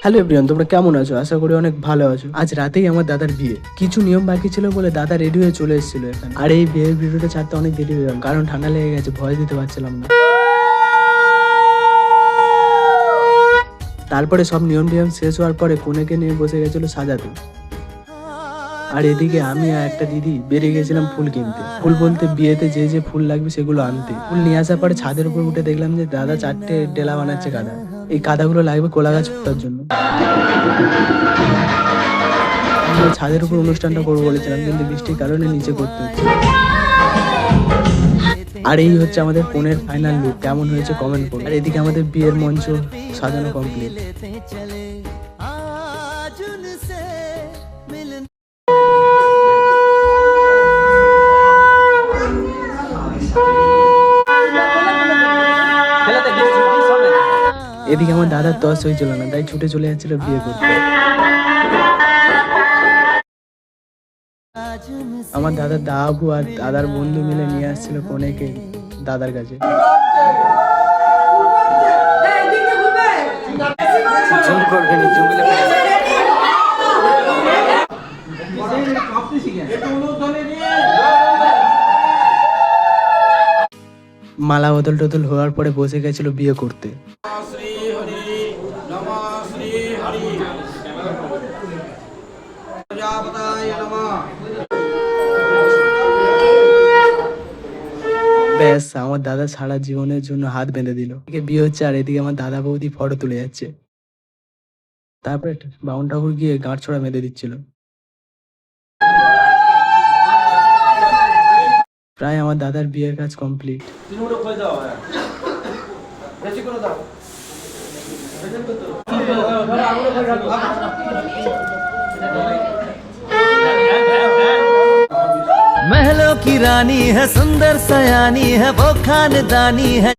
Hello everyone, তোমরা কেমন আছো? আশা করি অনেক ভালো আছো। আজ রাতেই আমার দাদার বিয়ে। কিছু নিয়ম বাকি ছিল বলে দাদা রেডি হয়ে চলে এসেছিল এখানে। আর এই বিয়ের ভিডিওটা ছাড়তে অনেক দেরি হয়ে গেল, কারণ ঠান্ডা লেগে গেছে, ভয় দিতে পারছিলাম না। তারপরে সব নিয়ম টিয়ম শেষ হওয়ার পরে কনেকে নিয়ে বসে গেছিল সাজাতে। আর এদিকে আমি আর একটা দিদি বেরিয়ে গেছিলাম ফুল কিনতে। ফুল বলতে বিয়েতে যে যে ফুল লাগবে সেগুলো আনতে। ফুল নিয়ে আসার পরে ছাদের উপর উঠে দেখলাম যে দাদা 4টে ডেলা বানাচ্ছে কাদা। এই কাদাগুলো লাগবে কলা গাছ পোঁতার জন্য। আমরা ছাদের উপর অনুষ্ঠানটা করবো বলেছিলাম, কিন্তু বৃষ্টির কারণে নিচে করতে হচ্ছে। আর এই হচ্ছে আমাদের কনের ফাইনাল লুক। কেমন হয়েছে কমেন্ট করুন। আর এদিকে আমাদের বিয়ের মঞ্চ সাজানো কমপ্লিট। এদিকে আমার দাদার তস হয়েছিল না, তাই ছুটে চলে যাচ্ছিল বিয়ে করতে। আমার দাদার দাবু আর দাদার বন্ধু মিলে নিয়ে আসছিল কনেকে দাদার কাছে। মালা বদল টদল হওয়ার পরে বসে গেছিল বিয়ে করতে। ব্যাস, আমার দাদা সারা জীবনের জন্য হাত বেঁধে দিল। এদিকে বিয়ে হচ্ছে আর এদিকে আমার দাদা বৌদি ফটো তুলে যাচ্ছে। তারপরে বাউন ঠাকুর গিয়ে গাঁট ছড়া বেঁধে দিচ্ছিল। প্রায় আমার দাদার বিয়ের কাজ কমপ্লিট। महलों की रानी है, सुंदर सयानी है, वो खानदानी है।